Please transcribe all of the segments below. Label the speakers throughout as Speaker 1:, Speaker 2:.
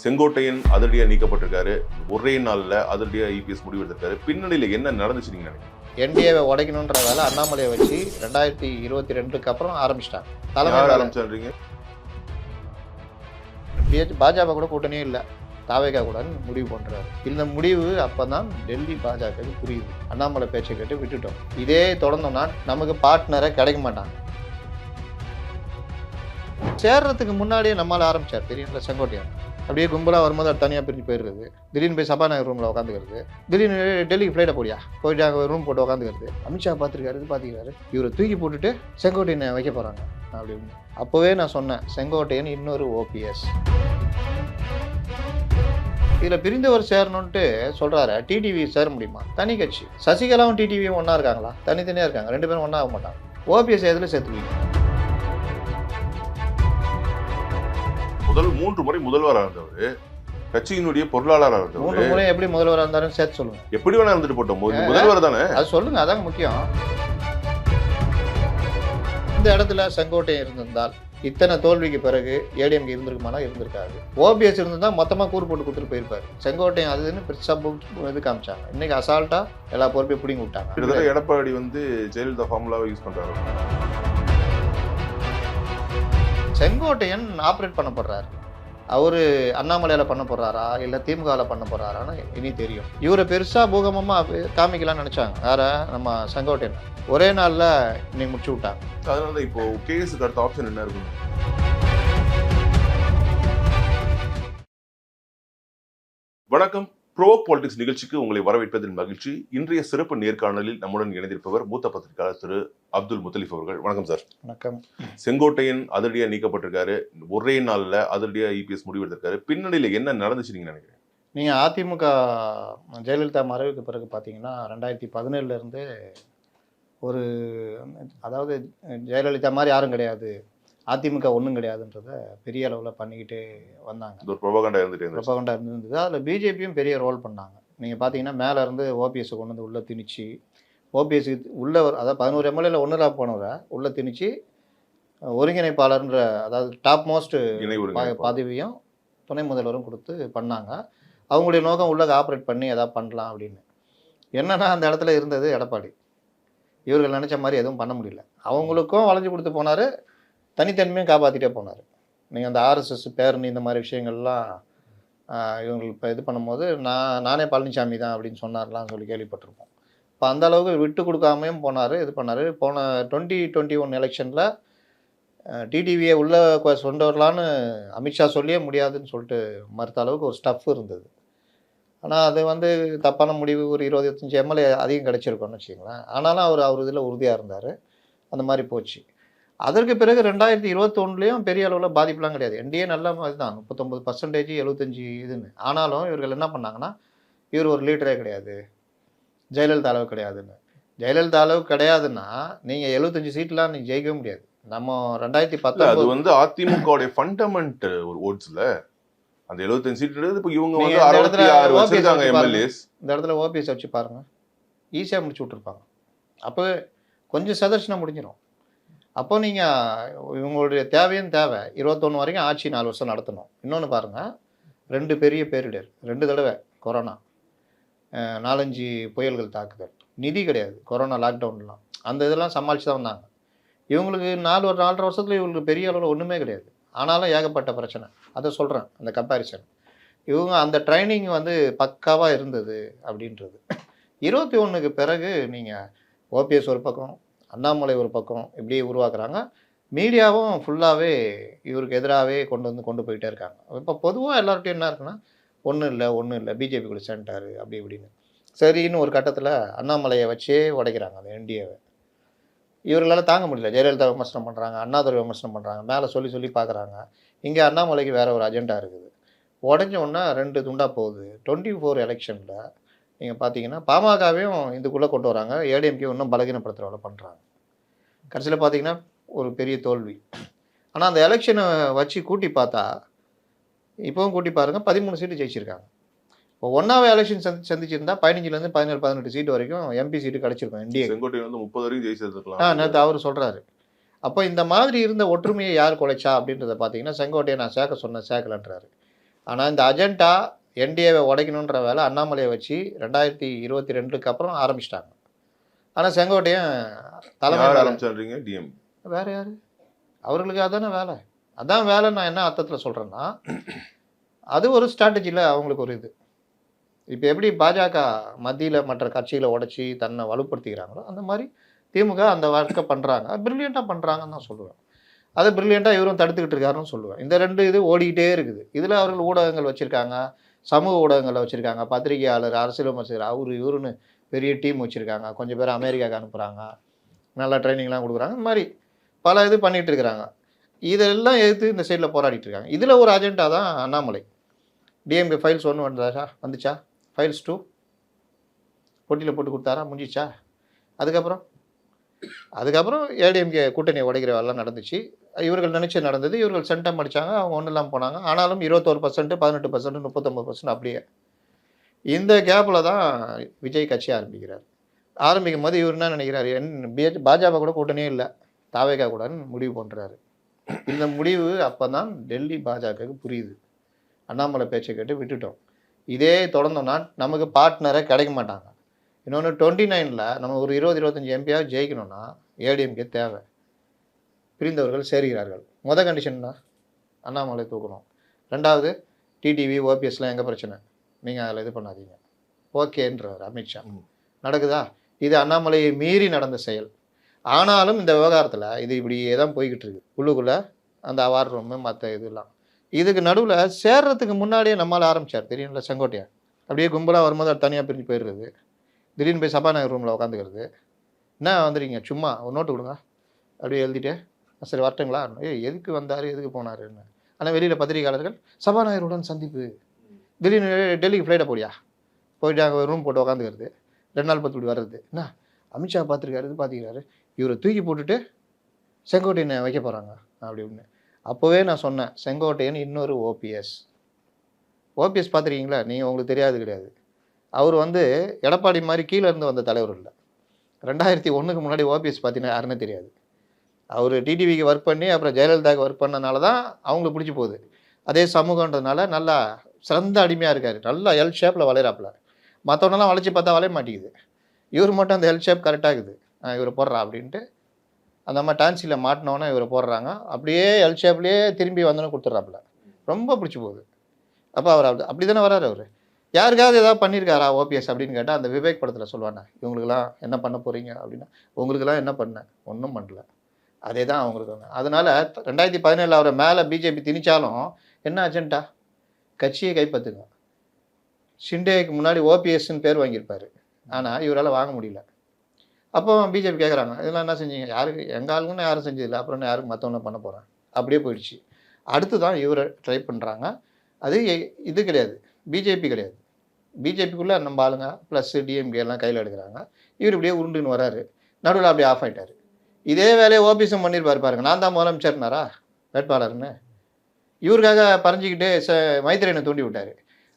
Speaker 1: செங்கோட்டையன் அதிரடியா நீக்கப்பட்டிருக்காரு. ஒரே நாள்ல அதிரடியா இபிஎஸ் முடிவெடுத்திருக்காரு. பின்னணியில என்ன நடந்துச்சு நீங்க நினைக்கிறீங்க?
Speaker 2: என்டிஏவை உடைக்கணுன்ற வேலை அண்ணாமலையை வச்சு 2022க்கு அப்புறம் ஆரம்பிச்சிட்டாங்க.
Speaker 1: யார் ஆரம்பிச்சான்றீங்க?
Speaker 2: பாஜக கூட கூட்டணியே இல்லை, தாவேகா கூட முடிவு பண்றாரு. இந்த முடிவு அப்பதான் டெல்லி பாஜகவுக்கு புரியுது. அண்ணாமலை பேச்சை கேட்டு விட்டுட்டோம். இதே தொடர்ந்தோம்னா நமக்கு பார்ட்னரை கிடைக்க மாட்டாங்க. சேர்றதுக்கு முன்னாடியே நம்மளால ஆரம்பிச்சார் தெரியுங்களா செங்கோட்டையன். அப்படியே கும்பலாக வரும்போது அது தனியாக பிரிஞ்சு போயிடுறது. திடீர்னு போய் சபாநாயகர் ரூமில் உட்காந்துக்கிறது. திடீர்னு டெல்லிக்கு ஃப்ளைட்டை போயிட்டு அங்கே ரூம் போட்டு உட்காந்துக்கிறது. அமித்ஷா பார்த்துருக்காரு, இது பார்த்துக்கிறாரு. இவரை தூக்கி போட்டுட்டு செங்கோட்டையனை வைக்க போகிறாங்க அப்படின்னு. அப்போவே நான் சொன்னேன், செங்கோட்டையன் இன்னொரு ஓபிஎஸ். இதில் பிரிந்தவர் சேரணுன்ட்டு சொல்கிறாரு. டிடிவி சேர முடியுமா? தனி கட்சி. சசிகலாவும் டிடிவியும் ஒன்றா இருக்காங்களா? தனித்தனியாக இருக்காங்க. ரெண்டு பேரும் ஒன்றா ஆக மாட்டாங்க. ஓபிஎஸ் எதில் சேர்த்துவீங்க?
Speaker 1: முதல் 3 முறை முதல்வராக இருந்தவர், கட்சியினுடைய பொருளாளராக இருந்தவர்.
Speaker 2: 3 முறை எப்படி முதல்வராக இருந்தாருன்னு சேர்த்து சொல்லுங்க.
Speaker 1: எப்படி வேணா இருந்துட்டு போட்டோம், முதல்வர் தானே.
Speaker 2: அது சொல்லுங்க, அதாங்க முக்கியம். இந்த இடத்துல செங்கோட்டையன் இருந்திருந்தால் இத்தனை தோல்விக்கு பிறகு ஏடிஎம்கே இருந்திருக்குமானா? இருந்திருக்காது. ஓபிஎஸ் இருந்திருந்தா மொத்தமாக கூறு போட்டு கொடுத்துட்டு போயிருப்பாரு. செங்கோட்டையன் அதுன்னு பெருசாக இது காமிச்சாங்க. இன்னைக்கு அசால்ட்டா எல்லா பொறுப்பையும் பிடிங்கி விட்டாங்க.
Speaker 1: கிட்டத்தட்ட எடப்பாடி ஜெயலலிதா ஃபார்முலாவை யூஸ் பண்றாரு.
Speaker 2: செங்கோட்டையன் ஆப்ரேட் பண்ண போடுறாரு. அவரு அண்ணாமலையில் பண்ண போடுறாரா இல்லை திமுகவில் பண்ண போடுறாரான்னு இனி தெரியும். இவரை பெருசாக பூகமமாக காமிக்கலாம்னு நினச்சாங்க. வேற நம்ம செங்கோட்டையன் ஒரே நாளில் இன்னைக்கு முடிச்சு விட்டாங்க.
Speaker 1: அதனால தான் இப்போ கேஸுக்கு அடுத்த ஆப்ஷன் என்ன இருக்கும்? வணக்கம். ப்ரோ பாலிடிக்ஸ் நிகழ்ச்சிக்கு உங்களை வரவேற்பதில் மகிழ்ச்சி. இன்றைய சிறப்பு நேர்காணலில் நம்முடன் இணைந்திருப்பவர் மூத்த பத்திரிகையாளர் திரு அப்துல் முத்தலிஃப் அவர்கள். வணக்கம் சார்.
Speaker 2: வணக்கம்.
Speaker 1: செங்கோட்டையன் அதிரடியா நீக்கப்பட்டிருக்காரு. ஒரே நாள்ல அதிரடியா இபிஎஸ் முடிவெடுத்திருக்காரு. பின்னணியில என்ன நடந்துச்சு நீங்க நினைக்கிறீங்க?
Speaker 2: நீங்க அதிமுக ஜெயலலிதா மறைவுக்கு பிறகு பார்த்தீங்கன்னா 2017 இருந்து ஒரு, அதாவது ஜெயலலிதா மாதிரி யாரும் கிடையாது, அதிமுக ஒன்றும் கிடையாதுன்றத பெரிய அளவில் பண்ணிக்கிட்டே வந்தாங்க.
Speaker 1: ஒரு ப்ரொபகண்டா இருந்தது.
Speaker 2: அதில் பிஜேபியும் பெரிய ரோல் பண்ணாங்க. நீங்கள் பார்த்தீங்கன்னா மேலே இருந்து ஓபிஎஸ் கொண்டு வந்து உள்ளே திணிச்சு, ஓபிஎஸ் உள்ளே அதாவது 11 எம்எல்ஏல ஒன்றுரா போனவரை உள்ளே திணிச்சு ஒருங்கிணைப்பாளர்ன்ற, அதாவது டாப் மோஸ்ட் பதவியும் துணை முதல்வரும் கொடுத்து பண்ணாங்க. அவங்களுடைய நோக்கம் உள்ளே ஆப்ரேட் பண்ணி எதாவது பண்ணலாம் அப்படின்னு. என்னன்னா அந்த இடத்துல இருந்தது எடப்பாடி. இவர்கள் நினச்ச மாதிரி எதுவும் பண்ண முடியல. அவங்களுக்கும் வளைஞ்சு கொடுத்து போனார், தனித்தன்மையும் காப்பாற்றிட்டே போனார். நீங்கள் அந்த ஆர்எஸ்எஸ் பேரணி இந்த மாதிரி விஷயங்கள்லாம் இவங்களுக்கு இப்போ இது பண்ணும்போது நானே பழனிசாமி தான் அப்படின்னு சொன்னார்லாம் சொல்லி கேள்விப்பட்டிருப்போம். இப்போ அந்த அளவுக்கு விட்டு கொடுக்காமையும் போனார், இது பண்ணார். போன 2021 எலெக்ஷனில் டிடிவியை உள்ளே கொண்டு வரலான்னு அமித்ஷா சொல்லியே முடியாதுன்னு சொல்லிட்டு மறுத்த அளவுக்கு ஒரு ஸ்டஃப் இருந்தது. ஆனால் அது தப்பான முடிவு. ஒரு 20-25 எம்எல்ஏ அதிகம் கிடச்சிருக்கோன்னு வச்சுங்களேன். ஆனாலும் அவர் இதில் உறுதியாக இருந்தார். அந்த மாதிரி போச்சு. அதற்கு பிறகு 2021 பெரிய அளவில் பாதிப்புலாம் கிடையாது. என்டிஏ நல்ல மாதிரி தான், 39%, 75 இதுன்னு. ஆனாலும் இவர்கள் என்ன பண்ணாங்கன்னா, இவர் ஒரு லீடரே கிடையாது, ஜெயலலிதா அளவு கிடையாதுன்னு. ஜெயலலிதா அளவு கிடையாதுன்னா நீங்கள் 75 சீட்லாம் நீங்கள் ஜெயிக்கவே முடியாது. நம்ம 2019
Speaker 1: அது அதிமுகவுடைய ஃபண்டமெண்ட் ஒரு ஓட்ஸ்ல அந்த 75 சீட். இப்போ இவங்க
Speaker 2: இந்த இடத்துல ஓபிஎஸ் வச்சு பாருங்க, ஈஸியாக முடிச்சு விட்டுருப்பாங்க. அப்போ கொஞ்சம் சதர்ஷனா முடிஞ்சிடும். அப்போ நீங்கள் இவங்களுடைய தேவையும் தேவை 21 வரைக்கும் ஆட்சி 4 வருஷம் நடத்தணும். இன்னொன்று பாருங்கள், 2 பெரிய பேரிடர், 2 தடவை கொரோனா, 4-5 புயல்கள் தாக்குதல், நிதி கிடையாது, கொரோனா லாக்டவுன்லாம், அந்த இதெல்லாம் சமாளித்து தான் வந்தாங்க. இவங்களுக்கு 4-4.5 வருஷத்தில் இவங்களுக்கு பெரிய அளவில் ஒன்றுமே கிடையாது. ஆனாலும் ஏகப்பட்ட பிரச்சனை. அதை சொல்கிறேன், அந்த கம்பேரிசன். இவங்க அந்த ட்ரைனிங் பக்காவாக இருந்தது அப்படின்றது. 21க்கு பிறகு நீங்கள் ஓபிஎஸ் ஒரு பக்கம், அண்ணாமலை ஒரு பக்கம் இப்படியே உருவாக்குறாங்க. மீடியாவும் ஃபுல்லாகவே இவருக்கு எதிராகவே கொண்டு போயிட்டே இருக்காங்க. இப்போ பொதுவாக எல்லார்ட்டையும் என்ன இருக்குன்னா, ஒன்றும் இல்லை பிஜேபி கூட சேர்ந்துட்டாரு அப்படி இப்படின்னு. சரின்னு ஒரு கட்டத்தில் அண்ணாமலையை வச்சே உடைக்கிறாங்க அந்த என்டிஏவை. இவர்களால் தாங்க முடியல. ஜெயலலிதா விமர்சனம் பண்ணுறாங்க, அண்ணாதுரை விமர்சனம் பண்ணுறாங்க, மேலே சொல்லி பார்க்குறாங்க. இங்கே அண்ணாமலைக்கு வேறு ஒரு அஜெண்டா இருக்குது. உடஞ்ச உடனே 2 துண்டாக போகுது. 24 எலெக்ஷனில் நீங்கள் பார்த்தீங்கன்னா பாமகவையும் இதுக்குள்ளே கொண்டு வராங்க, ஏடிஎம்கே இன்னும் பலகீனப்படுத்துகிறவளை பண்ணுறாங்க. கடைசியில் பார்த்தீங்கன்னா ஒரு பெரிய தோல்வி. ஆனால் அந்த எலெக்ஷனை வச்சு கூட்டி பார்த்தா, இப்போவும் கூட்டி பாருங்கள், 13 சீட்டு ஜெயிச்சிருக்காங்க. இப்போ ஒன்றாவது எலெக்ஷன் சந்திச்சிருந்தா 15லேருந்து 17-18 சீட்டு வரைக்கும் எம்பி சீட்டு கிடச்சிருக்கும். என்டிஏ
Speaker 1: 30 வரைக்கும் ஜெயிச்சிருக்கலாம்.
Speaker 2: நேற்று அவர் சொல்கிறாரு. அப்போ இந்த மாதிரி இருந்த ஒற்றுமையை யார் குலைச்சா அப்படின்றத பார்த்தீங்கன்னா, செங்கோட்டையை நான் சேர்க்க சொன்னேன், சேர்க்கலன்றாரு. ஆனால் இந்த அஜெண்டா என்டிஏவை உடைக்கணுன்ற வேலை அண்ணாமலையை வச்சு 2022க்கு அப்புறம் ஆரம்பிச்சிட்டாங்க. ஆனால் செங்கோட்டையன் தலைமை
Speaker 1: யார்
Speaker 2: வேலை
Speaker 1: ஆரம்பிச்சான்றீங்க? டிஎம்.
Speaker 2: வேற யாரு? அவர்களுக்கு அதானே வேலை. அதான் வேலை. நான் என்ன அர்த்தத்தில் சொல்கிறேன்னா, அது ஒரு ஸ்ட்ராட்டஜியில் அவங்களுக்கு ஒரு இது. இப்போ எப்படி பாஜக மத்தியில் மற்ற கட்சிகளை உடைச்சி தன்னை வலுப்படுத்திக்கிறாங்களோ அந்த மாதிரி திமுக அந்த ஒர்க்கை பண்ணுறாங்க. பிரில்லியண்ட்டாக பண்ணுறாங்கன்னு தான் சொல்லுவேன். அதை பிரில்லியண்ட்டாக இவரும் தடுத்துக்கிட்டு இருக்காருன்னு சொல்லுவேன். இந்த 2 இது ஓடிக்கிட்டே இருக்குது. இதில் அவர்கள் ஊடகங்கள் வச்சுருக்காங்க, சமூக ஊடகங்களை வச்சுருக்காங்க, பத்திரிகையாளர், அரசியல் விமர்சகர், அவரு இவருன்னு பெரிய டீம் வச்சுருக்காங்க. கொஞ்சம் பேர் அமெரிக்காவுக்கு அனுப்புகிறாங்க, நல்லா ட்ரைனிங்லாம் கொடுக்குறாங்க. இந்த மாதிரி பல இது பண்ணிகிட்டு இருக்கிறாங்க. இதெல்லாம் எதிர்த்து இந்த சைடில் போராடிட்டு இருக்காங்க. இதில் ஒரு அஜெண்டா தான் அண்ணாமலை. டிஎம்கே ஃபைல்ஸ் 1 வந்துச்சா? ஃபைல்ஸ் 2 பொட்டியில் போட்டு கொடுத்தாரா? முடிஞ்சிச்சா? அதுக்கப்புறம் ஏடிஎம்கே கூட்டணியை உடைக்கிற வேலைலாம் நடந்துச்சு. இவர்கள் நினச்சி நடந்தது. இவர்கள் சென்டம் அடித்தாங்க. அவங்க ஒன்றும் இல்லாமல் போனாங்க. ஆனாலும் 21%, 18%, 39% அப்படியே. இந்த கேப்பில் தான் விஜய் கட்சி ஆரம்பிக்கிறார். ஆரம்பிக்கும் போது இவர் என்ன நினைக்கிறாரு, பாஜக கூட கூட்டணியே இல்லை, தாவேகா கூட முடிவு பண்ணுறாரு. இந்த முடிவு அப்போ தான் டெல்லி பாஜகவுக்கு புரியுது. அண்ணாமலை பேச்சை கேட்டு விட்டுட்டோம். இதே தொடர்ந்தோம்னா நமக்கு பார்ட்னரை கிடைக்க மாட்டாங்க. இன்னொன்று 29ல் நம்ம ஒரு 20-25 எம்பியாக ஜெயிக்கணும்னா ஏடிஎம்கே தேவை. பிரிந்தவர்கள் சேர்கிறார்கள். கண்டிஷன்னா அண்ணாமலை தூக்கணும். 2வது டிடிவி, ஓபிஎஸ்லாம் எங்கே பிரச்சனை, நீங்கள் அதில் இது பண்ணாதீங்க, ஓகேன்றார் அமித்ஷா. நடக்குதா? இது அண்ணாமலையை மீறி நடந்த செயல். ஆனாலும் இந்த விவகாரத்தில் இது இப்படியே தான் போய்கிட்டு இருக்கு. உள்ளுக்குள்ளே அந்த வார் ரூமு மற்ற இதெல்லாம். இதுக்கு நடுவில் சேர்றதுக்கு முன்னாடியே நம்மளால் ஆரம்பித்தார் தெரியும்ல, செங்கோட்டையன். அப்படியே கும்பலாக வரும்போது அது தனியாக பிரிஞ்சு போயிடுறது. திடீர்னு போய் சபாநாயகர் ரூமில் உட்காந்துக்கிறது. என்ன வந்துடுறீங்க, சும்மா ஒரு நோட்டு கொடுங்க, அப்படியே எழுதிட்டு சரி வரட்டுங்களா? எதுக்கு வந்தார், எதுக்கு போனாருன்னு. ஆனால் வெளியில் பத்திரிகையாளர்கள் சபாநாயகருடன் சந்திப்பு. திடீர்னு டெல்லிக்கு ஃப்ளைட்டை போடியா, போயிட்டு அங்கே ரூம் போட்டு உட்காந்துக்கிறது. 2 நாள் 10 இப்படி வர்றது. என்ன அமித்ஷா பார்த்துருக்காரு, இது பார்த்துக்கிறாரு, இவரை தூக்கி போட்டுட்டு செங்கோட்டையனை வைக்க போகிறாங்க அப்படின்னு. அப்போவே நான் சொன்னேன், செங்கோட்டையன் இன்னொரு ஓபிஎஸ் பார்த்துருக்கீங்களா? நீங்கள் உங்களுக்கு தெரியாது கிடையாது. அவர் எடப்பாடி மாதிரி கீழே இருந்து வந்த தலைவர் இல்லை. 2001க்கு முன்னாடி ஓபிஎஸ் பார்த்தீங்கன்னா யாருன்னே தெரியாது. அவர் டிடிவிக்கு ஒர்க் பண்ணி அப்புறம் ஜெயலலிதாவுக்கு ஒர்க் பண்ணனால தான் அவங்களுக்கு பிடிச்சி போகுது. அதே சமூகன்றதுனால நல்லா சிறந்த அடிமையாக இருக்கார். நல்லா எல் ஷேப்பில் வளையிறாப்புல. மற்றவனெல்லாம் வளைச்சி பார்த்தா வளைய மாட்டேங்குது. இவர் மட்டும் அந்த எல் ஷேப் கரெக்டாக இருக்குது. இவரை போடுறா அப்படின்ட்டு அந்த மாதிரி டான்ஸில் மாட்டினோன்னே இவரை போடுறாங்க. அப்படியே எல் ஷேப்லேயே திரும்பி வந்தோன்னு கொடுத்துட்றாப்புல. ரொம்ப பிடிச்சி போகுது. அப்போ அவர் அப்படி தானே வர்றாரு. அவர் யாருக்காவது ஏதாவது பண்ணியிருக்காரா ஓபிஎஸ் அப்படின்னு கேட்டால் அந்த விவேக் படத்தில் சொல்லுவாங்க, இவங்களுக்கெல்லாம் என்ன பண்ண போகிறீங்க அப்படின்னா, உங்களுக்கெல்லாம் என்ன பண்ணேன், ஒன்றும் பண்ணல. அதே தான் அவங்களுக்கு. அதனால் 2017 அவரை மேலே பிஜேபி திணிச்சாலும் என்ன அஜெண்டா, கட்சியை கைப்பற்றுங்க. ஷிண்டேக்கு முன்னாடி ஓபிஎஸ்ன்னு பேர் வாங்கியிருப்பார். ஆனால் இவரால் வாங்க முடியல. அப்போ பிஜேபி கேட்குறாங்க, இதெல்லாம் என்ன செஞ்சீங்க, யாருக்கு எங்கள் ஆளுங்கன்னு யாரும் செஞ்சதில்லை, அப்புறம் யாருக்கு மற்றவங்க பண்ண போகிறேன். அப்படியே போயிடுச்சு. அடுத்து தான் இவரை ட்ரை பண்ணுறாங்க. அது இது கிடையாது, பிஜேபி கிடையாது. பிஜேபிக்குள்ளே நம்ம ஆளுங்க ப்ளஸ் டிஎம்கே எல்லாம் கையில் எடுக்கிறாங்க. இவர் இப்படியே உருண்டுன்னு வராரு. நடுவில் அப்படியே ஆஃப் ஆகிட்டார். இதே வேலையை ஓபிஎஸும் பண்ணியிருப்பார் பாருங்க. நான் தான் முதலமைச்சர்னாரா வேட்பாளர்னு. இவருக்காக பறிஞ்சிக்கிட்டு மைத்திரனை தூண்டி விட்டார்.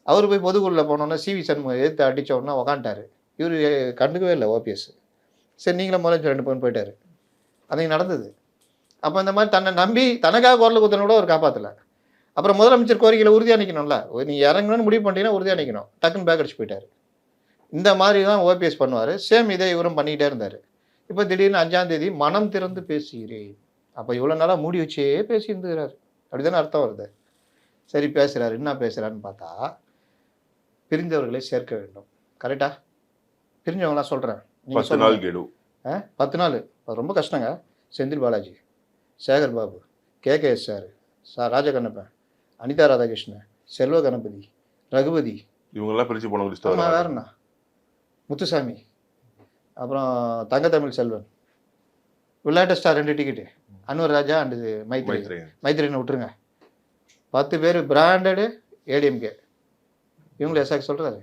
Speaker 2: அவர் போய் பொதுக்குழுவில் போனோன்னா சிவி சண்முகம் எதிர்த்து அடித்தோன்னா உக்காண்டார். இவர் கண்டுக்கவே இல்லை ஓபிஎஸ். சரி நீங்களும் முதலமைச்சர் 2 பேரும் போயிட்டார். அது நடந்தது. அப்போ இந்த மாதிரி தன்னை நம்பி தனக்காக குரல் குத்தனோட ஒரு காப்பாற்றலை. அப்புறம் முதலமைச்சர் கோரிக்கையில் உறுதியாக நிற்கணும்ல. நீ இறங்கணும்னு முடிவு பண்ணிட்டீங்கன்னா உறுதியாக நிற்கணும். டக்குன்னு பேக் அடிச்சு போயிட்டார். இந்த மாதிரி தான் ஓபிஎஸ் பண்ணுவார். சேம் இதே இவரும் பண்ணிக்கிட்டே இருந்தார். இப்போ திடீர்னு 5ஆம் தேதி மனம் திறந்து பேசுகிறேன். அப்போ இவ்வளோ நாளாக மூடி வச்சே பேசியிருந்துக்கிறார். அப்படி தானே அர்த்தம் வருது. சரி பேசுகிறாரு, என்ன பேசுகிறாருன்னு பார்த்தா பிரிந்தவர்களை சேர்க்க வேண்டும். கரெக்டா? பிரிஞ்சவங்களாம் சொல்கிறேன்.
Speaker 1: 10 நாள் கெடு.
Speaker 2: 10 நாள் அது ரொம்ப கஷ்டங்க. செந்தில் பாலாஜி, சேகர் பாபு, கேகேஎஸ் சார், ராஜகண்ணப்பன், அனிதா ராதாகிருஷ்ணன், செல்வ கணபதி, ரகுபதி,
Speaker 1: இவங்கெல்லாம் பிரித்து போன லிஸ்ட்.
Speaker 2: வேறண்ணா முத்துசாமி, அப்புறம் தங்கத்தமிழ் செல்வன், விளையாட்டு star 2 ticket, Anwar Raja and மைத்ரேனை விட்டுருங்க. 10 பேர் பிராண்டடு ஏடிஎம்கே. இவங்களை எஸ்ஆக்கு சொல்கிறாரு.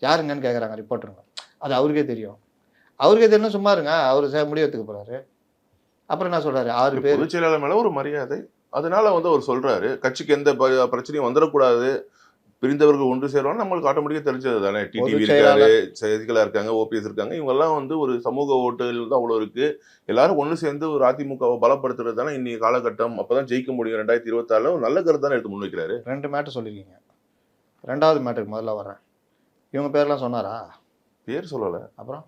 Speaker 2: யாருங்கன்னு கேட்குறாங்க ரிப்போர்ட்டருங்க. அது அவருக்கே தெரியும். அவருக்கே தெரியும், சும்மா இருங்க, அவர் முடிவெடுத்துக்க போகிறாரு. அப்புறம் என்ன சொல்கிறாரு, 6 பேர்
Speaker 1: பொதுச்செயலாளர் மேலே ஒரு மரியாதை, அதனால அவர் சொல்கிறாரு கட்சிக்கு எந்த பிரச்சனையும் வந்துடக்கூடாது, பிரிந்தவர்கள் ஒன்று சேருவாங்க நம்மளுக்கு ஆட்டோமேட்டிக்கா தெரிஞ்சது தானே. டிடிவி
Speaker 2: பொதுச்
Speaker 1: இருக்காரு,
Speaker 2: செயலாளர்
Speaker 1: சசிகலா இருக்காங்க, ஓபிஎஸ் இருக்காங்க. இவங்கெல்லாம் வந்து ஒரு சமூக ஓட்டுகள் தான் அவ்வளவு இருக்கு. எல்லாரும் ஒண்ணு சேர்ந்து ஒரு அதிமுகவை பலப்படுத்துறது தானே இன்னைய காலகட்டம். அப்பதான் ஜெயிக்க முடியும் 2026 ஒரு நல்ல கருத்து தானே எடுத்து முன்வைக்கிறாரு.
Speaker 2: 2 மேட்டர் சொல்லியிருக்கீங்க. 2வது மேட்டருக்கு முதல்ல வர்றேன். இவங்க பேர்லாம் சொன்னாரா?
Speaker 1: பேர் சொல்லல.
Speaker 2: அப்புறம்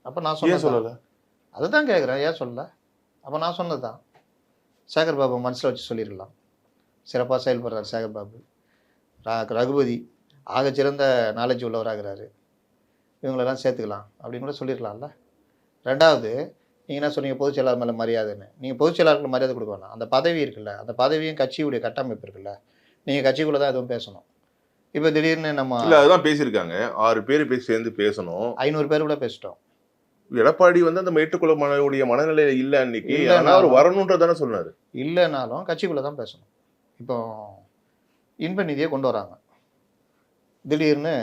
Speaker 2: அப்போ நான்
Speaker 1: ஏன்
Speaker 2: சொன்னது தான்.
Speaker 1: சொல்லல?
Speaker 2: அதுதான் கேட்குறேன், ஏன் சொல்லல? அப்போ நான் சொன்னது தான். சேகர் பாபு மனசில் வச்சு சொல்லியிருக்கலாம். சிறப்பாக செயல்படுறார் சேகர் பாபு. ரகுபதி ஆகச்சிறந்த நாலேஜ் உள்ளவராகிறாரு, இவங்களெல்லாம் சேர்த்துக்கலாம் அப்படின்னு கூட சொல்லிடலாம்ல. 2வது நீங்கள் என்ன சொன்னீங்க, பொதுச் செயலாளர் மேலே மரியாதைன்னு. நீங்கள் பொதுச் செயலாளருக்கு மரியாதை கொடுக்க வேணாம். அந்த பதவி இருக்குல்ல, அந்த பதவியும் கட்சியுடைய கட்டமைப்பு இருக்குல்ல, நீங்கள் கட்சிக்குள்ளே தான் எதுவும் பேசணும். இப்போ திடீர்னு நம்ம
Speaker 1: இல்ல அதுதான் பேசியிருக்காங்க. 6 பேர் சேர்ந்து பேசணும்.
Speaker 2: 500 பேர் கூட பேசிட்டோம்.
Speaker 1: எடப்பாடி வந்து அந்த மேட்டுக்குள்ள மனநிலையில இல்ல அன்னைக்கு. ஆனா அவர்
Speaker 2: இல்லைனாலும்
Speaker 1: வரணுன்றதானே சொன்னாரு.
Speaker 2: இல்லைனாலும் கட்சிக்குள்ளே தான் பேசணும். இப்போ இன்ப நிதியை கொண்டு வராங்க. திடீர்னு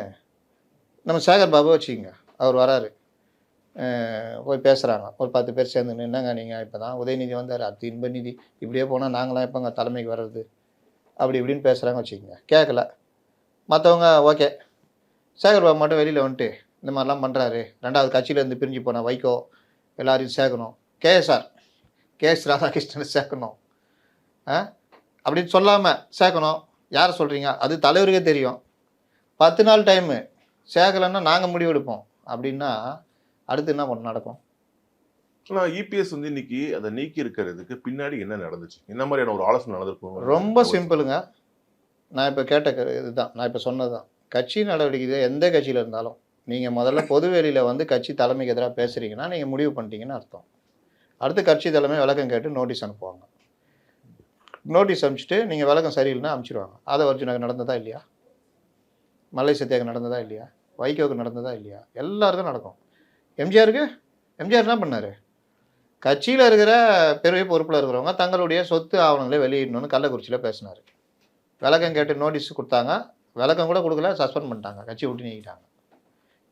Speaker 2: நம்ம சேகர் பாபு வச்சுக்கோங்க, அவர் வராரு, போய் பேசுகிறாங்க ஒரு 10 பேர் சேர்ந்துன்னு. என்னங்க நீங்கள் இப்போ தான் உதயநிதி வந்தார், அடுத்து இன்ப நிதி, இப்படியே போனால் நாங்களாம் எப்போங்க தலைமைக்கு வர்றது அப்படி இப்படின்னு பேசுகிறாங்க வச்சுக்கோங்க. கேட்கல மற்றவங்க, ஓகே. சேகர் பாபு மட்டும் வெளியில் வந்துட்டு இந்த மாதிரிலாம் பண்ணுறாரு, 2வது கட்சியிலேருந்து பிரிஞ்சு போன வைகோ எல்லாரையும் சேர்க்கணும், கேஎஸ் ராதாகிருஷ்ணனை சேர்க்கணும் அப்படின்னு சொல்லாமல் சேர்க்கணும். யாரை சொல்கிறீங்க? அது தலைவருக்கே தெரியும். 10 நாள் டைமு, சேர்க்கலைன்னா நாங்கள் முடிவெடுப்போம் அப்படின்னா அடுத்து என்ன பண்ண நடக்கும்?
Speaker 1: ஆனா இபிஎஸ் வந்து இன்னைக்கு அதை நீக்கி இருக்கிறதுக்கு பின்னாடி என்ன நடந்துச்சு? என்ன மாதிரியான ஒரு ஆலோசனை நடந்திருக்கும்?
Speaker 2: ரொம்ப சிம்பிளுங்க. நான் இப்போ கேட்ட இதுதான், நான் இப்போ சொன்னது தான். கட்சி நடவடிக்கை எந்த கட்சியில் இருந்தாலும் நீங்கள் முதல்ல பொதுவெளியில் வந்து கட்சி தலைமைக்கு எதிராக பேசுகிறீங்கன்னா நீங்கள் முடிவு பண்ணிட்டீங்கன்னு அர்த்தம். அடுத்து கட்சி தலைமை விளக்கம் கேட்டு நோட்டீஸ் அனுப்புவாங்க. நோட்டீஸ் அனுப்பிச்சிட்டு நீங்கள் விளக்கம் சரியில்லைன்னா அனுப்பிச்சிடுவாங்க. ஆதவர்ஜுனுக்கு நடந்ததா இல்லையா? மல்லை சத்யாவுக்கு நடந்ததா இல்லையா? வைகோவுக்கு நடந்ததா இல்லையா? எல்லாருக்கும் நடக்கும். எம்ஜிஆர் என்ன பண்ணார்? கட்சியில் இருக்கிற பெரிய பொறுப்பில் இருக்கிறவங்க தங்களுடைய சொத்து ஆவணங்களை வெளியிடணும்னு கள்ளக்குறிச்சியில் பேசினார். விளக்கம் கேட்டு நோட்டீஸ் கொடுத்தாங்க, விளக்கம் கூட கொடுக்கல, சஸ்பெண்ட் பண்ணிட்டாங்க, கட்சி விட்டு நீக்கிட்டாங்க.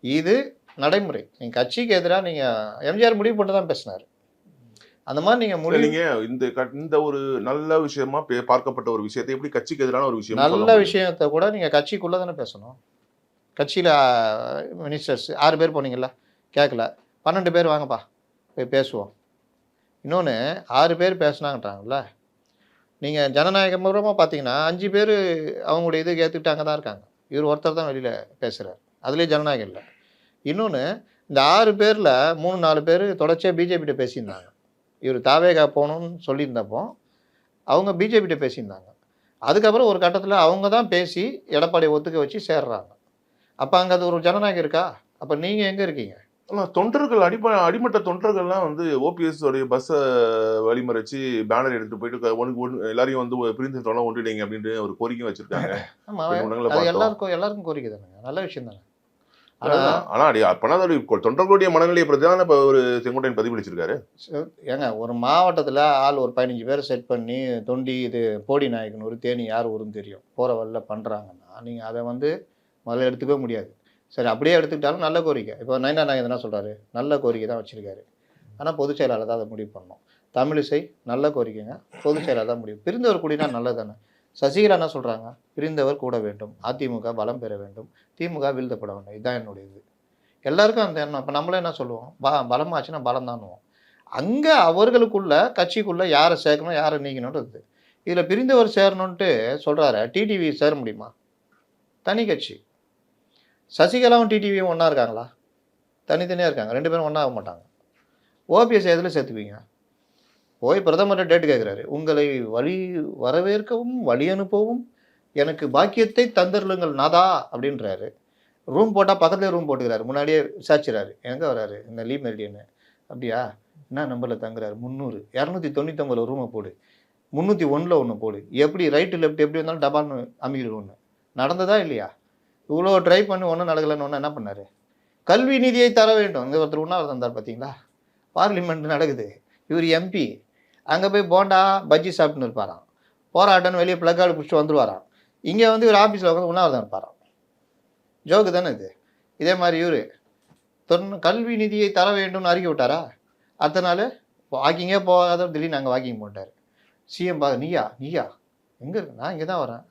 Speaker 2: இது நடைமுறை. நீங்கள் கட்சிக்கு எதிராக நீங்கள் எம்ஜிஆர் முடிவு பண்ணி தான் பேசினார். அந்த மாதிரி நீங்கள்
Speaker 1: நீங்க இந்த ஒரு நல்ல விஷயமா பார்க்கப்பட்ட ஒரு விஷயத்தை எப்படி கட்சிக்கு எதிரான ஒரு விஷயம்
Speaker 2: நல்ல விஷயத்தை கூட நீங்கள் கட்சிக்குள்ளே தானே பேசணும். கட்சியில் மினிஸ்டர்ஸ் 6 பேர் போனீங்களா, கேட்கல, 12 பேர் வாங்கப்பா போய் பேசுவோம். இன்னொன்று 6 பேர் பேசுனாங்கன்றாங்கல்ல, நீங்கள் ஜனநாயக மூலமாக பார்த்தீங்கன்னா 5 பேர் அவங்களுடைய இது ஏற்றுக்கிட்டு அங்கே தான் இருக்காங்க. இவர் ஒருத்தர் தான் வெளியில் பேசுகிறார், அதுலேயே ஜனநாயகம் இல்லை. இன்னொன்று இந்த 6 பேரில் 3-4 பேர் தொடர்ச்சியாக பிஜேபிகிட்ட பேசியிருந்தாங்க. இவர் தாவேகா போகணும்னு சொல்லியிருந்தப்போ அவங்க பிஜேபிகிட்ட பேசியிருந்தாங்க. அதுக்கப்புறம் ஒரு கட்டத்தில் அவங்க தான் பேசி எடப்பாடியை ஒத்துக்க வச்சு சேர்றாங்க. அப்போ அங்கே அது ஒரு ஜனநாயகம் இருக்கா? அப்போ நீங்கள் எங்கே இருக்கீங்க?
Speaker 1: ஆனால் தொண்டர்கள் அடிமட்ட தொண்டர்கள்லாம் வந்து ஓபிஎஸ் உடைய பஸ்ஸை வழிமறைச்சு பேனர் எடுத்துட்டு போயிட்டு எல்லாரையும் வந்து பிரிந்து ஒன்றிடுங்க அப்படின்ட்டு ஒரு கோரிக்கை வச்சிருக்காங்க.
Speaker 2: ஆமாம், அது எல்லாருக்கும் கோரிக்கை தானேங்க, நல்ல விஷயம் தானே.
Speaker 1: தொண்டர்களுடைய மனநிலையை பிரதான ஒரு செங்கோட்டையன் பதிவளிச்சிருக்காரு.
Speaker 2: ஏங்க ஒரு மாவட்டத்தில் ஆள் ஒரு 15 பேர் செட் பண்ணி தொண்டி இது போடி நாயக்கன் ஒரு தேனி யார் ஊருன்னு தெரியும், போகிற வழில பண்ணுறாங்கன்னா நீங்கள் அதை வந்து முதல்ல எடுத்துக்கவே முடியாது. சரி, அப்படியே எடுத்துக்கிட்டாலும் நல்ல கோரிக்கை. இப்போ நயனா நாயகன் என்ன சொல்கிறாரு? நல்ல கோரிக்கை தான் வச்சுருக்காரு. ஆனால் பொதுச் செயலாளர் தான் அதை முடிவு பண்ணணும். தமிழிசை நல்ல கோரிக்கைங்க, பொதுச் செயலாளர் தான் முடிவு. பிரிந்தவர் கூடினா நல்லது தானே. சசிகலா என்ன சொல்கிறாங்க? பிரிந்தவர் கூட வேண்டும், அதிமுக பலம் பெற வேண்டும், திமுக வீழ்த்தப்பட வேண்டும், இதுதான் என்னுடைய இது. எல்லாருக்கும் அந்த எண்ணம். இப்போ நம்மளே என்ன சொல்லுவோம்? பலமாச்சுன்னா பலம் தானுவோம். அங்கே அவர்களுக்குள்ள கட்சிக்குள்ளே யாரை சேர்க்கணும் யாரை நீக்கணுன்றது. இதில் பிரிந்தவர் சேரணுன்ட்டு சொல்கிறாரு. டிடிவி சேர முடியுமா? தனி கட்சி. சசிகலாவும் டிடிவியும் ஒன்றா இருக்காங்களா? தனித்தனியாக இருக்காங்க. 2 பேரும் ஒன்றா ஆக மாட்டாங்க. ஓபிஎஸ் எதில் சேர்த்துப்பீங்க? போய் பிரதமர்கிட்ட டேட்டு கேட்குறாரு. உங்களை வரவேற்கவும் வழி அனுப்பவும் எனக்கு பாக்கியத்தை தந்தருளுங்கள் நாதா அப்படின்றாரு. ரூம் போட்டால் பக்கத்துலேயே ரூம் போட்டுக்கிறாரு. முன்னாடியே விசாரிச்சுறாரு, எங்கே வராரு? இந்த லீ மெரிடியன்னு. அப்படியா, என்ன நம்பரில் தங்குறாரு? 300 299 ரூமை போடு, 301 ஒன்று போடு. எப்படி ரைட்டு லெஃப்ட் எப்படி வந்தாலும் டபால்னு அமைக்கிற ஒன்று நடந்ததா இல்லையா? இவ்வளோ ட்ரை பண்ணி ஒன்றும் நடக்கலைன்னு ஒன்று என்ன பண்ணார்? கல்வி நிதியை தர வேண்டும். இங்கே ஒருத்தர் உண்ணாவிரதம் இருந்தார் பார்த்தீங்களா? பார்லிமெண்ட் நடக்குது, இவர் எம்பி, அங்கே போய் போண்டா பஜ்ஜி சாப்பிட்டுன்னு இருப்பாராம். போராட்டம்னு வெளியே பிளக்கார்டு பிடிச்சிட்டு வந்துடுவாராம். இங்கே வந்து இவர் ஆஃபீஸில் உட்காந்து உண்ணாவிரதம் இருப்பாராம். ஜோக்கு தானே இது. இதே மாதிரி இவர் கல்வி நிதியை தர வேண்டும்னு அறிக்கை விட்டாரா? அடுத்த நாள் வாக்கிங்கே போகாத திடீர்னு நாங்கள் வாக்கிங் போட்டார். சிஎம் நீயா எங்கே இருக்கு? நான் இங்கே தான் வரேன்.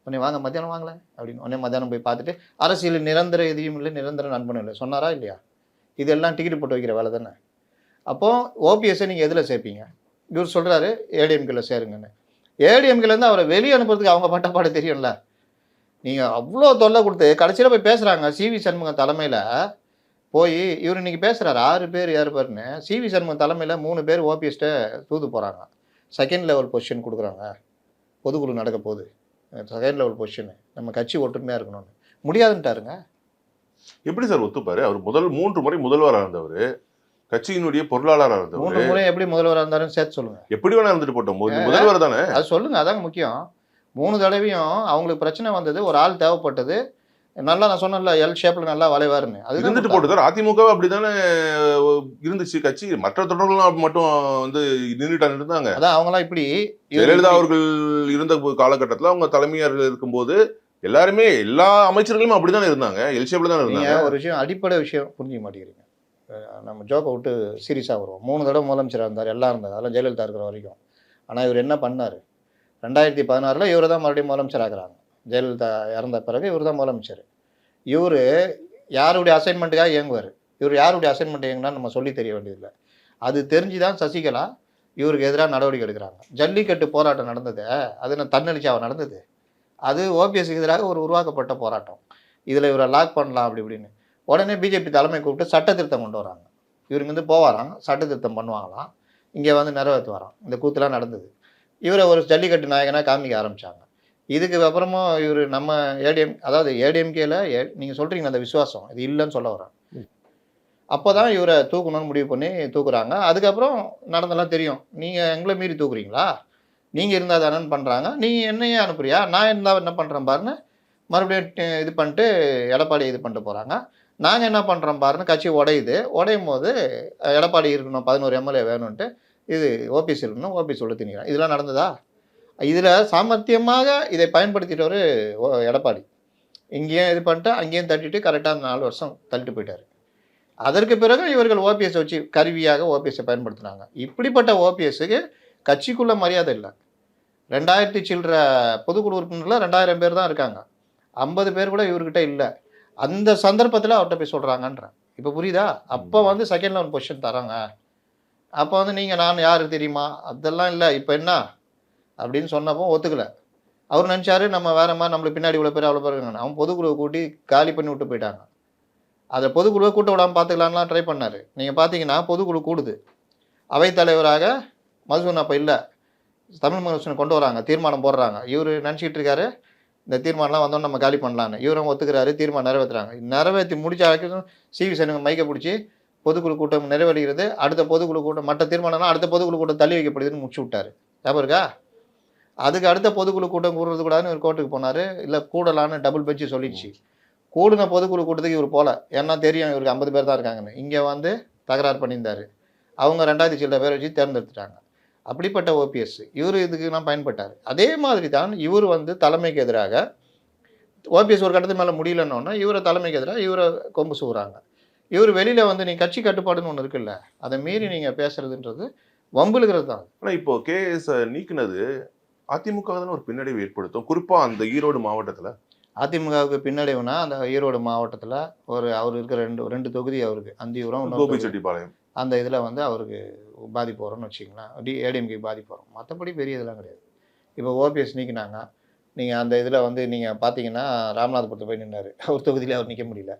Speaker 2: உடனே வாங்க மத்தியானம் வாங்கல அப்படின்னு உடனே மத்தியானம் போய் பார்த்துட்டு அரசியல் நிரந்தர எதையும் இல்லை, நிரந்தர நண்பனும் இல்லை சொன்னாரா இல்லையா? இதெல்லாம் டிக்கெட் போட்டு வைக்கிற வேலை தானே. அப்போது ஓபிஎஸ்ஸை நீங்கள் எதில் சேர்ப்பீங்க? இவர் சொல்கிறாரு ஏடிஎம்கேல சேருங்கன்னு. ஏடிஎம்கேலேருந்து அவரை வெளியே அனுப்புறதுக்கு அவங்க பட்டப்பாடு தெரியும்ல. நீங்கள் அவ்வளோ தொல்லை கொடுத்து கடைசியில் போய் பேசுகிறாங்க சிவி சண்முகம் தலைமையில் போய் இவர் இன்றைக்கி பேசுகிறாரு 6 பேர் 7 பேர்னு. சிவி சண்முகம் தலைமையில் 3 பேர் ஓபிஎஸ்ட்டை தூது போகிறாங்க. செகண்ட் லெவல் பொசிஷன் கொடுக்குறாங்க, பொதுக்குழு நடக்க போகுது, செகண்ட் லெவல் பொசிஷனு, நம்ம கட்சி ஒற்றுமையாக இருக்கணும்னு. முடியாதுன்ட்டாருங்க.
Speaker 1: எப்படி சார் ஒத்துப்பாரு? அவர் 3 முறை முதல்வராக இருந்தவர், கட்சியினுடைய பொருளாளராக இருந்தவர்.
Speaker 2: 3 முறை எப்படி முதல்வராக இருந்தாருன்னு சேர்த்து சொல்லுங்கள்.
Speaker 1: எப்படி வேணா இருந்துட்டு போட்டோம், முதல்வர் தானே.
Speaker 2: அது சொல்லுங்கள், அதாங்க முக்கியம். 3 தடவையும் அவங்களுக்கு பிரச்சனை வந்தது, ஒரு ஆள் தேவைப்பட்டது. நல்லா நான் சொன்னேன்ல எல் ஷேப்பில் நல்லா வளைவாருன்னு, அது
Speaker 1: இருந்துட்டு போட்டு அதிமுக அப்படித்தானே இருந்துச்சு கட்சி. மற்ற தொடர்களும் மட்டும் வந்து நின்றுட்டாங்க இருந்தாங்க.
Speaker 2: அதான் அவங்களாம் இப்படி
Speaker 1: ஜெயலலிதா அவர்கள் இருந்த காலகட்டத்தில் அவங்க தலைமையாக இருக்கும்போது எல்லாருமே எல்லா அமைச்சர்களும் அப்படித்தானே இருந்தாங்க, எல் ஷேப்ல தானே இருந்தாங்க.
Speaker 2: ஒரு விஷயம், அடிப்படை விஷயம் புரிஞ்சிக்க மாட்டேங்கிறீங்க. நம்ம ஜோக்கை விட்டு சீரியஸாக வருவோம். 3 தடவை முதலமைச்சராக இருந்தார், எல்லாம் இருந்தார், அதெல்லாம் ஜெயலலிதா இருக்கிற வரைக்கும். ஆனால் இவர் என்ன பண்ணார்? 2016 இவர் தான் மறுபடியும் முதலமைச்சர் ஆகிறாங்க. ஜெயலலிதா இறந்த பிறகு இவர் தான் முதலமைச்சர். இவர் யாருடைய அசைன்மெண்ட்டுக்காக இயங்குவார்? இவர் யாருடைய அசைன்மெண்ட் இயங்குனான்னு நம்ம சொல்லி தெரிய வேண்டியதில்லை. அது தெரிஞ்சு தான் சசிகலா இவருக்கு எதிராக நடவடிக்கை எடுக்கிறாங்க. ஜல்லிக்கட்டு போராட்டம் நடந்தது, அது நான் தன்னெழுச்சியாக நடந்தது. அது ஓபிஎஸ்க்கு எதிராக ஒரு உருவாக்கப்பட்ட போராட்டம். இதில் இவரை லாக் பண்ணலாம் அப்படி இப்படின்னு. உடனே பிஜேபி தலைமை கூப்பிட்டு சட்ட திருத்தம் கொண்டு வராங்க. இவருக்கு வந்து போவாராங்க, சட்ட திருத்தம் பண்ணுவாங்களாம், இங்கே வந்து நிறைவேற்று வரான். இந்த கூத்துலாம் நடந்தது. இவரை ஒரு ஜல்லிக்கட்டு நாயகனாக காமிக்க ஆரம்பித்தாங்க. இதுக்கு அப்புறமா இவர் நம்ம அதாவது ஏடிஎம்கேல நீங்கள் சொல்கிறீங்க அந்த விசுவாசம் இது இல்லைன்னு சொல்ல வரேன். அப்போ தான் இவரை தூக்கணும்னு முடிவு பண்ணி தூக்குறாங்க. அதுக்கப்புறம் நடந்தெல்லாம் தெரியும். நீங்கள் எங்களை மீறி தூக்குறீங்களா, நீங்கள் இருந்தால் தானேன்னு பண்ணுறாங்க. நீங்கள் என்னையே அனுப்புறியா, நான் இருந்தால் என்ன பண்ணுறேன் பாருன்னு மறுபடியும் இது பண்ணிட்டு எடப்பாடி இது பண்ணிட்டு போகிறாங்க. நாங்கள் என்ன பண்ணுறோம் பாருன்னு கட்சி உடையும் போது எடப்பாடி இருக்கணும், 11 எம்எல்ஏ வேணும்ன்ட்டு, இது ஓபிஎஸ் இருக்கணும், ஓபிஎஸ் உள்ள திணிக்கிறாங்க. இதெல்லாம் நடந்ததா? இதில் சாமர்த்தியமாக இதை பயன்படுத்திட்டவர் எடப்பாடி. இங்கேயும் இது பண்ணிட்டு அங்கேயும் தட்டிட்டு கரெக்டாக 4 வருஷம் தள்ளிட்டு போயிட்டார். அதற்கு பிறகு இவர்கள் ஓபிஎஸ் வச்சு கருவியாக ஓபிஎஸ்ஸை பயன்படுத்தினாங்க. இப்படிப்பட்ட ஓபிஎஸ்ஸுக்கு கட்சிக்குள்ளே மரியாதை இல்லை. 2000 சில்லற பொதுக்குழு உறுப்பினரில் 2000 பேர் தான் இருக்காங்க, 50 பேர் கூட இவர்கிட்ட இல்லை. அந்த சந்தர்ப்பத்தில் அவர்கிட்ட போய் சொல்கிறாங்கன்றேன். இப்போ புரியுதா? அப்போ வந்து செகண்ட் லெவல் பொசிஷன் தராங்க. அப்போ வந்து நீங்கள் நான் யாருக்கு தெரியுமா அதெல்லாம் இல்லை, இப்போ என்ன அப்படின்னு சொன்னப்போ ஒத்துக்கலை. அவர் நினச்சாரு நம்ம வேற மாதிரி நம்மளுக்கு பின்னாடி இவ்வளோ பேர் அவ்வளோ பேர் இருக்காங்க. அவன் பொதுக்குழுவை கூட்டி காலி பண்ணி விட்டு போயிட்டாங்க. அதை பொதுக்குழுவை கூட்ட விடாமல் பார்த்துக்கலான்லாம் ட்ரை பண்ணார். நீங்கள் பார்த்தீங்கன்னா பொதுக்குழு கூடுது, அவைத்தலைவராக மதுசூன் அப்போ இல்லை, தமிழ் மதுசூன் கொண்டு வராங்க, தீர்மானம் போடுறாங்க. இவர் நினச்சிக்கிட்டு இருக்காரு இந்த தீர்மானம்லாம் வந்தோன்னு நம்ம காலி பண்ணலான்னு. இவரும் ஒத்துக்கிறாரு, தீர்மானம் நிறைவேற்றுறாங்க. நிறைவேற்றி முடிச்சாலும் சிவி சண்முகம் மைக்கை பிடிச்சி பொதுக்குழு கூட்டம் நிறைவேறுகிறது, அடுத்த பொதுக்குழு கூட்டம் மற்ற தீர்மானம்னா அடுத்த பொதுக்குழு கூட்டம் தள்ளி வைக்கப்படுதுன்னு முடிச்சு விட்டார். ஞாபகம் இருக்கா? அதுக்கு அடுத்த பொதுக்குழு கூட்டம் கூடுறது கூடாதுன்னு இவர் கோர்ட்டுக்கு போனார். இல்லை கூடலான்னு டபுள் பெஞ்சு சொல்லிடுச்சு. கூடுன பொதுக்குழு கூட்டத்துக்கு இவர் போகல, ஏன்னா தெரியும் இவருக்கு 50 பேர் தான் இருக்காங்கன்னு. இங்கே வந்து தகராறு பண்ணியிருந்தார். அவங்க 2000 சில்லற பேர் வச்சு தேர்ந்தெடுத்துட்டாங்க. அப்படிப்பட்ட ஓபிஎஸ் இவர் இதுக்கு நான் பயன்பட்டார். அதே மாதிரி தான் இவர் வந்து தலைமைக்கு எதிராக ஓபிஎஸ் ஒரு கட்டத்து மேலே முடியலன்னொன்னா இவரை தலைமைக்கு எதிராக இவரை கொம்பு சூறாங்க. இவர் வெளியில் வந்து நீங்கள் கட்சி கட்டுப்பாடுன்னு ஒன்று இருக்குல்ல, அதை மீறி நீங்கள் பேசுறதுன்றது வம்புலுகிறது தான்.
Speaker 1: ஆனால் இப்போ கேஎஸ் நீக்கினது அதிமுக தானே ஒரு பின்னடைவு ஏற்படுத்தும், குறிப்பாக அந்த ஈரோடு மாவட்டத்தில்.
Speaker 2: அதிமுகவுக்கு பின்னடைவுனா அந்த ஈரோடு மாவட்டத்தில் அவர் இருக்கிற ரெண்டு தொகுதி அவருக்கு அந்தியூரம்
Speaker 1: கோபிச்செட்டிப்பாளையம்
Speaker 2: அந்த இதில் வந்து அவருக்கு பாதிப்பு வரும்னு வச்சிங்களேன். ஏடிஎம்கே பாதிப்பு வரும், மற்றபடி பெரிய இதெல்லாம் கிடையாது. இப்போ ஓபிஎஸ் நீக்கினாங்க, நீங்கள் அந்த இதில் வந்து நீங்கள் பார்த்தீங்கன்னா ராமநாதபுரத்தில் போய் நின்னார், அவர் தொகுதியில் அவர் நிற்க முடியல,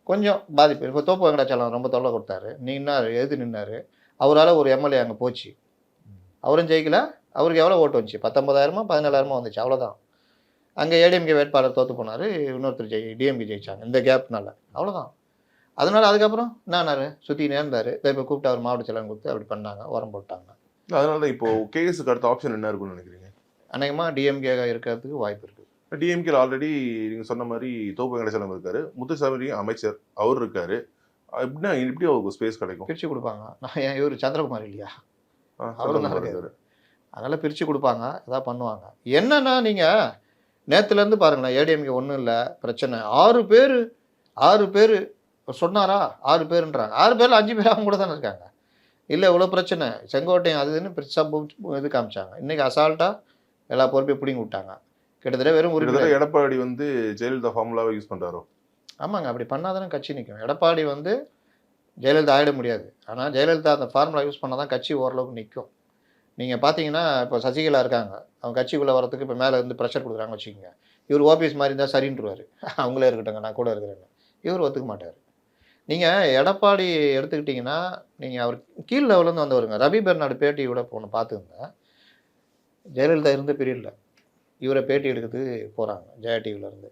Speaker 2: கொஞ்சம் பாதிப்பு. இப்போ தோப்பு வெங்கடாச்சலம் ரொம்ப தொல்லை கொடுத்தாரு, நின்னார், எது நின்னார், அவரால் ஒரு எம்எல்ஏ அங்கே போச்சு, அவரும் ஜெயிக்கல. அவருக்கு எவ்வளோ ஓட்டு வந்துச்சு? 19,000 17,000 வந்துச்சு, அவ்வளோதான். அங்கே ஏடிஎம்கே வேட்பாளர் தோற்று போனார், இன்னொருத்தர் டிஎம்கே ஜெயிச்சாங்க இந்த கேப்னால, அவ்வளோதான். அதனால அதுக்கப்புறம் என்னாரு சுற்றினே இருந்தார். இப்போ கூப்பிட்டு அவர் மாவட்ட செலவு கொடுத்து அப்படி பண்ணாங்க, உரம் போட்டாங்க.
Speaker 1: அதனால தான் இப்போ கேஎஸ்க்கு அடுத்த ஆப்ஷன் என்ன இருக்குன்னு நினைக்கிறீங்க?
Speaker 2: அநேகமாக டிஎம்கே இருக்கிறதுக்கு வாய்ப்பு இருக்குது.
Speaker 1: டிஎம்கேல ஆல்ரெடி நீங்கள் சொன்ன மாதிரி தோப்பு வெங்கடேசலம் இருக்காரு, முத்துசாமி அமைச்சர் அவர் இருக்காரு. எப்படின்னா எப்படி அவருக்கு ஸ்பேஸ் கிடைக்கும்?
Speaker 2: பிரித்து கொடுப்பாங்க. நான் ஏன் இவர் சந்திரகுமார் இல்லையா, அவரும் தான் இருக்காரு. அதனால் பிரித்து கொடுப்பாங்க, எதாவது பண்ணுவாங்க. என்னன்னா நீங்கள் நேற்றுலேருந்து பாருங்களேன், ஏடிஎம்கே ஒன்றும் இல்லை பிரச்சனை. 6 பேர் சொன்னாரா? 6 பேருன்றாங்க. 6 பேரில் 5 பேர் அவங்க கூட தானே இருக்காங்க. இல்லை இவ்வளோ பிரச்சனை செங்கோட்டையும் அதுன்னு பெருசாக இது காமிச்சாங்க. இன்றைக்கி அசால்ட்டாக எல்லா பொறுப்பையும் பிடிங்கி விட்டாங்க. கிட்டத்தட்ட வெறும்
Speaker 1: கிட்டத்தட்ட
Speaker 2: உறுப்பினர்.
Speaker 1: எடப்பாடி வந்து ஜெயலலிதா ஃபார்முலாவை யூஸ் பண்றாரோ?
Speaker 2: ஆமாங்க, அப்படி பண்ணாதானே கட்சி நிற்கும். எடப்பாடி வந்து ஜெயலலிதா ஆகிட முடியாது. ஆனால் ஜெயலலிதா அந்த ஃபார்முலா யூஸ் பண்ணால் தான் கட்சி ஓரளவுக்கு நிற்கும். நீங்கள் பார்த்தீங்கன்னா இப்போ சசிகலா இருக்காங்க, அவங்க கட்சிக்குள்ளே வரத்துக்கு இப்போ மேலே இருந்து ப்ரெஷர் கொடுக்குறாங்கன்னு வச்சுக்கோங்க. இவர் ஓபிஎஸ் மாதிரி இருந்தால் சரின்றுவார், அவங்களே இருக்கட்டுங்க நான் கூட இருக்கிறேன்னு. இவர் ஒத்துக்க மாட்டார். நீங்கள் எடப்பாடி எடுத்துக்கிட்டிங்கன்னா, நீங்கள் அவர் கீழ் லெவலேருந்து வந்தவருங்க. ரவி பெர்னாடு பேட்டி கூட ஒன்று பார்த்துருந்தேன். ஜெயலலிதா இருந்த பீரியடில் இவரை பேட்டி எடுக்கிறதுக்கு போகிறாங்க ஜெயா டிவிலேருந்து.